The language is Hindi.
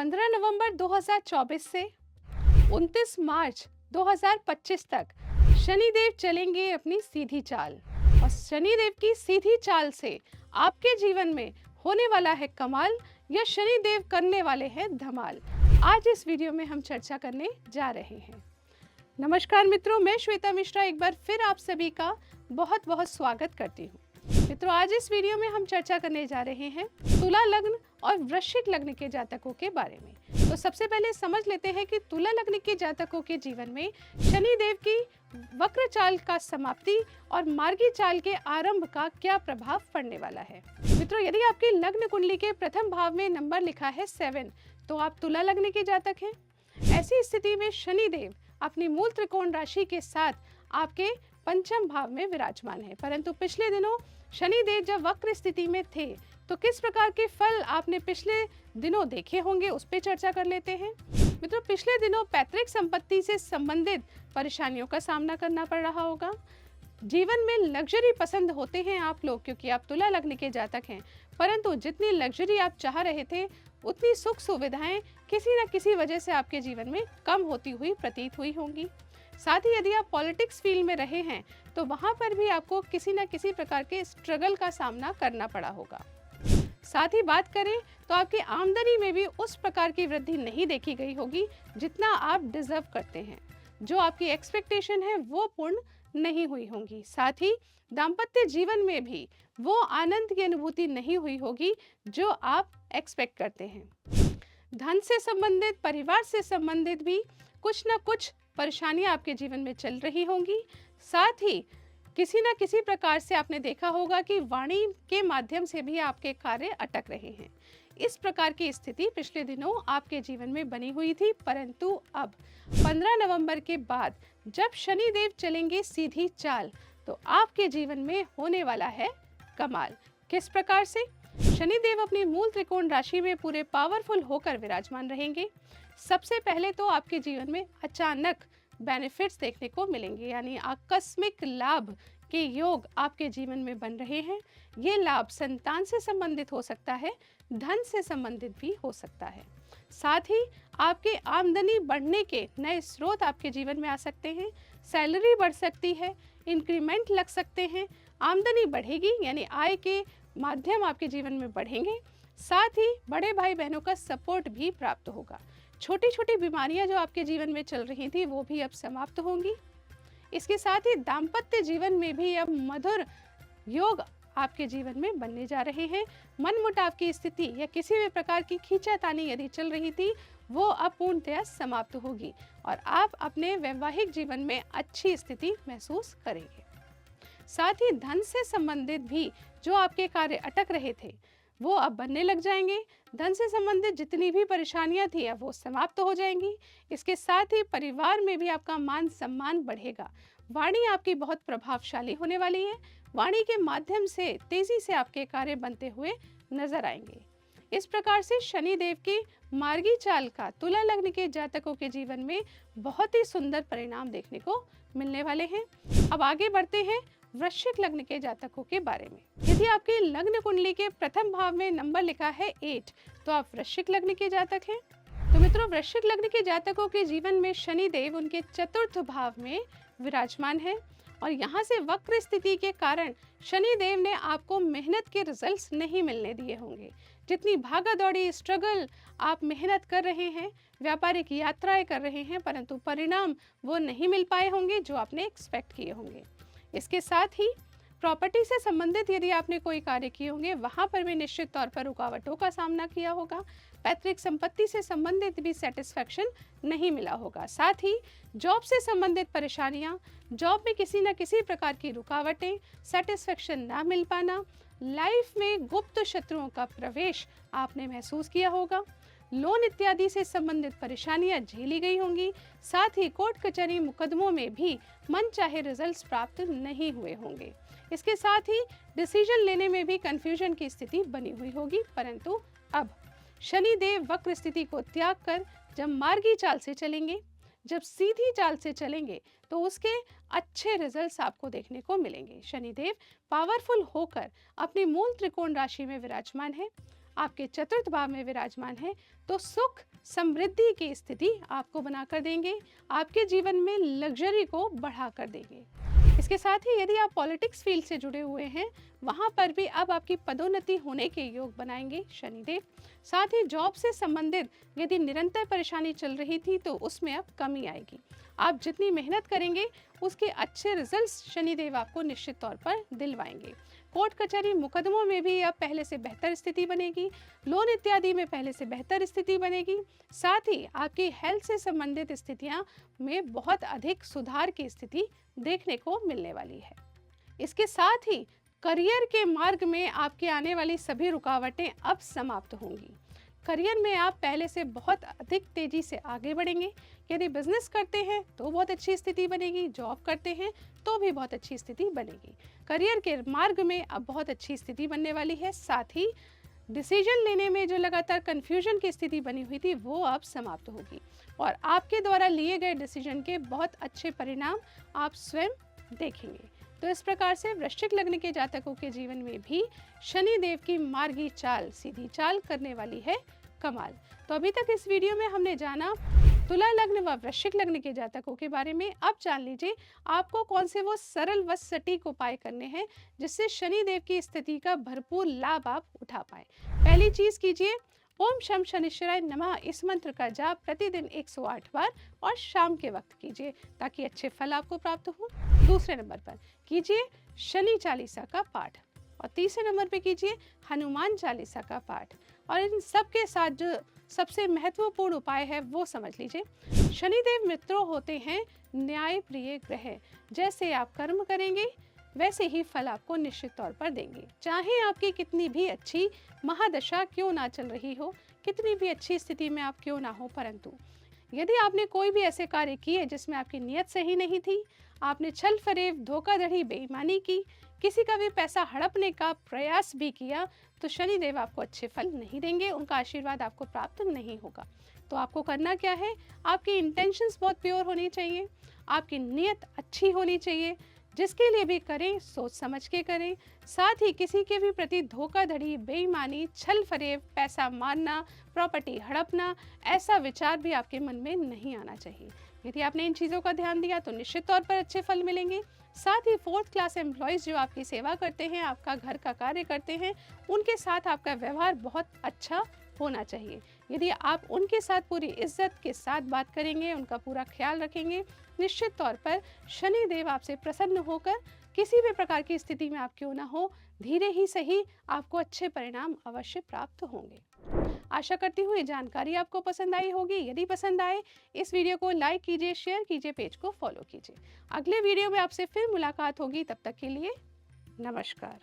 15 नवंबर 2024 से 29 मार्च 2025 तक शनिदेव चलेंगे अपनी सीधी चाल और शनिदेव की सीधी चाल से आपके जीवन में होने वाला है कमाल या शनिदेव करने वाले हैं धमाल। आज इस वीडियो में हम चर्चा करने जा रहे हैं। नमस्कार मित्रों, मैं श्वेता मिश्रा एक बार फिर आप सभी का बहुत बहुत स्वागत करती हूँ। मित्रों, आज इस वीडियो में हम चर्चा करने जा रहे हैं तुला लग्न और वृश्चिक लग्न के जातकों के बारे में। तो सबसे पहले समझ लेते हैं कि तुला लग्न के जातकों के जीवन में शनिदेव की वक्र चाल का समाप्ति और मार्गी चाल के आरंभ का क्या प्रभाव पड़ने वाला है। मित्रों, यदि आपकी लग्न कुंडली के प्रथम भाव में नंबर लिखा है 7 तो आप तुला लग्न के जातक हैं। ऐसी स्थिति में शनिदेव अपनी मूल त्रिकोण राशि के साथ आपके पंचम भाव में विराजमान है, परंतु पिछले दिनों शनिदेव जब वक्र स्थिति में थे तो किस प्रकार के फल आपने पिछले दिनों देखे होंगे उस पर चर्चा कर लेते हैं। मित्रों, पिछले दिनों पैतृक संपत्ति से संबंधित परेशानियों का सामना करना पड़ रहा होगा। जीवन में लग्जरी पसंद होते हैं आप लोग क्योंकि आप तुला लग्न के जातक हैं, परंतु जितनी लग्जरी आप चाह रहे थे उतनी सुख सुविधाएं किसी न किसी वजह से आपके जीवन में कम होती हुई प्रतीत हुई होंगी। साथ ही यदि आप पॉलिटिक्स फील्ड में रहे हैं तो वहां पर भी आपको किसी न किसी प्रकार के स्ट्रगल का सामना करना पड़ा होगा। साथ ही बात करें तो आपकी आमदनी में भी उस प्रकार की वृद्धि नहीं देखी गई होगी जितना आप डिजर्व करते हैं। जो आपकी एक्सपेक्टेशन है वो पूर्ण नहीं हुई होंगी। साथ ही दाम्पत्य जीवन में भी वो आनंद की अनुभूति नहीं हुई होगी जो आप एक्सपेक्ट करते हैं। धन से संबंधित, परिवार से संबंधित भी कुछ न कुछ परेशानियां आपके जीवन में चल रही होंगी। साथ ही किसी न किसी प्रकार से आपने देखा होगा कि वाणी के माध्यम से भी आपके कार्य अटक रहे हैं। इस प्रकार की स्थिति पिछले दिनों आपके जीवन में बनी हुई थी, परंतु अब 15 नवंबर के बाद जब शनिदेव चलेंगे सीधी चाल तो आपके जीवन में होने वाला है कमाल। किस प्रकार से? शनिदेव अपनी मूल त्रिकोण राशि में पूरे पावरफुल होकर विराजमान रहेंगे। सबसे पहले तो आपके जीवन में अचानक बेनिफिट्स देखने को मिलेंगे, यानी आकस्मिक लाभ के योग आपके जीवन में बन रहे हैं। ये लाभ संतान से संबंधित हो सकता है, धन से संबंधित भी हो सकता है। साथ ही आपके आमदनी बढ़ने के नए स्रोत आपके जीवन में आ सकते हैं। सैलरी बढ़ सकती है, इंक्रीमेंट लग सकते हैं, आमदनी बढ़ेगी यानी आय के माध्यम आपके जीवन में बढ़ेंगे। साथ ही बड़े भाई बहनों का सपोर्ट भी प्राप्त होगा। छोटी छोटी बीमारियां जो आपके जीवन में चल रही थी वो भी अब समाप्त होंगी। इसके साथ ही दाम्पत्य जीवन में भी अब मधुर योग आपके जीवन में बनने जा रहे हैं। मनमुटाव की स्थिति या किसी भी प्रकार की खींचातानी यदि चल रही थी वो अब पूर्णतया समाप्त होगी और आप अपने वैवाहिक जीवन में अच्छी स्थिति महसूस करेंगे। साथ ही धन से संबंधित भी जो आपके कार्य अटक रहे थे वो अब बनने लग जाएंगे। धन से संबंधित जितनी भी परेशानियां थी अब वो समाप्त हो जाएंगी। इसके साथ ही परिवार में भी आपका मान सम्मान बढ़ेगा। वाणी आपकी बहुत प्रभावशाली होने वाली है। वाणी के माध्यम से तेजी से आपके कार्य बनते हुए नजर आएंगे। इस प्रकार से शनिदेव की मार्गी चाल का तुला लग्न के जातकों के जीवन में बहुत ही सुंदर परिणाम देखने को मिलने वाले हैं। अब आगे बढ़ते हैं वृश्चिक लग्न के जातकों के बारे में। यदि आपके लग्न कुंडली के प्रथम भाव में नंबर लिखा है 8 तो आप वृश्चिक लग्न के जातक हैं। तो मित्रों, वृश्चिक लग्न के जातकों के जीवन में शनिदेव उनके चतुर्थ भाव में विराजमान है और यहाँ से वक्र स्थिति के कारण शनिदेव ने आपको मेहनत के रिजल्ट्स नहीं मिलने दिए होंगे। जितनी भागा दौड़ी स्ट्रगल आप मेहनत कर रहे हैं, व्यापारिक यात्राएं कर रहे हैं, परंतु परिणाम वो नहीं मिल पाए होंगे जो आपने एक्सपेक्ट किए होंगे। इसके साथ ही प्रॉपर्टी से संबंधित यदि आपने कोई कार्य किए होंगे वहां पर भी निश्चित तौर पर रुकावटों का सामना किया होगा। पैतृक संपत्ति से संबंधित भी सेटिस्फैक्शन नहीं मिला होगा। साथ ही जॉब से संबंधित परेशानियां, जॉब में किसी न किसी प्रकार की रुकावटें, सेटिस्फैक्शन ना मिल पाना, लाइफ में गुप्त शत्रुओं का प्रवेश आपने महसूस किया होगा। लोन इत्यादि से संबंधित परेशानियां झेली गई होंगी। साथ ही कोर्ट कचहरी मुकदमों में भी मनचाहे रिजल्ट्स प्राप्त नहीं हुए होंगे। इसके साथ ही डिसीजन लेने में भी कंफ्यूजन की स्थिति बनी हुई होगी, परंतु अब शनिदेव वक्र स्थिति को त्याग कर जब मार्गी चाल से चलेंगे, जब सीधी चाल से चलेंगे तो उसके अच्छे रिजल्ट्स आपको देखने को मिलेंगे। शनिदेव पावरफुल होकर अपनी मूल त्रिकोण राशि में विराजमान है। आपके चतुर्थ भाव में विराजमान है तो सुख समृद्धि की स्थिति आपको बनाकर देंगे, आपके जीवन में लग्जरी को बढ़ा कर देंगे। इसके साथ ही यदि आप पॉलिटिक्स फील्ड से जुड़े हुए हैं, वहां पर भी अब आपकी पदोन्नति होने के योग बनाएंगे शनिदेव। साथ ही जॉब से संबंधित यदि निरंतर परेशानी चल रही थी तो उसमें अब कमी आएगी। आप जितनी मेहनत करेंगे उसके अच्छे रिजल्ट्स शनिदेव आपको निश्चित तौर पर दिलवाएंगे। कोर्ट कचहरी मुकदमों में भी अब पहले से बेहतर स्थिति बनेगी, लोन इत्यादि में पहले से बेहतर स्थिति बनेगी। साथ ही आपकी हेल्थ से संबंधित स्थितियां में बहुत अधिक सुधार की स्थिति देखने को मिलने वाली है। इसके साथ ही करियर के मार्ग में आपकी आने वाली सभी रुकावटें अब समाप्त होंगी। करियर में आप पहले से बहुत अधिक तेजी से आगे बढ़ेंगे। यदि बिजनेस करते हैं तो बहुत अच्छी स्थिति बनेगी, जॉब करते हैं तो भी बहुत अच्छी स्थिति बनेगी। करियर के मार्ग में अब बहुत अच्छी स्थिति बनने वाली है। साथ ही डिसीजन लेने में जो लगातार कंफ्यूजन की स्थिति बनी हुई थी वो अब समाप्त होगी और आपके द्वारा लिए गए डिसीजन के बहुत अच्छे परिणाम आप स्वयं देखेंगे। तो इस प्रकार से वृश्चिक लग्न के जातकों के जीवन में भी शनि देव की मार्गी चाल, सीधी चाल करने वाली है कमाल। तो अभी तक इस वीडियो में हमने जाना तुला लग्न व वृश्चिक लग्न के जातकों के बारे में। अब जान लीजिए आपको कौन से वो सरल व सटीक उपाय करने हैं जिससे शनि देव की स्थिति का भरपूर लाभ आप उठा पाए। पहली चीज कीजिए ओम शम शनिश्चराय नमः इस मंत्र का जाप प्रतिदिन 108 बार और शाम के वक्त कीजिए ताकि अच्छे फल आपको प्राप्त हो। दूसरे नंबर पर कीजिए शनि चालीसा का पाठ और तीसरे नंबर पे कीजिए हनुमान चालीसा का पाठ। और इन सब के साथ जो सबसे महत्वपूर्ण उपाय है वो समझ लीजिए। शनिदेव मित्रों होते हैं न्याय प्रिय ग्रह, जैसे आप कर्म करेंगे वैसे ही फल आपको निश्चित तौर पर देंगे। चाहे आपकी कितनी भी अच्छी महादशा क्यों ना चल रही हो, कितनी भी अच्छी स्थिति में आप क्यों ना हो, परंतु यदि आपने कोई भी ऐसे कार्य किए जिसमें आपकी नीयत सही नहीं थी, आपने छल फरेब, धोखाधड़ी, बेईमानी की, किसी का भी पैसा हड़पने का प्रयास भी किया, तो शनिदेव आपको अच्छे फल नहीं देंगे, उनका आशीर्वाद आपको प्राप्त नहीं होगा। तो आपको करना क्या है, आपकी इंटेंशंस बहुत प्योर होनी चाहिए, आपकी नीयत अच्छी होनी चाहिए, जिसके लिए भी करें सोच समझ के करें। साथ ही किसी के भी प्रति धोखाधड़ी, बेईमानी, छल फरेब, पैसा मारना, प्रॉपर्टी हड़पना, ऐसा विचार भी आपके मन में नहीं आना चाहिए। यदि आपने इन चीज़ों का ध्यान दिया तो निश्चित तौर पर अच्छे फल मिलेंगे। साथ ही 4th क्लास एम्प्लॉयज़ जो आपकी सेवा करते हैं, आपका घर का कार्य करते हैं, उनके साथ आपका व्यवहार बहुत अच्छा होना चाहिए। यदि आप उनके साथ पूरी इज्जत के साथ बात करेंगे, उनका पूरा ख्याल रखेंगे, निश्चित तौर पर शनि देव आपसे प्रसन्न होकर किसी भी प्रकार की स्थिति में आप क्यों ना हो, धीरे ही सही आपको अच्छे परिणाम अवश्य प्राप्त होंगे। आशा करती हूँ ये जानकारी आपको पसंद आई होगी। यदि पसंद आए इस वीडियो को लाइक कीजिए, शेयर कीजिए, पेज को फॉलो कीजिए। अगले वीडियो में आपसे फिर मुलाकात होगी, तब तक के लिए नमस्कार।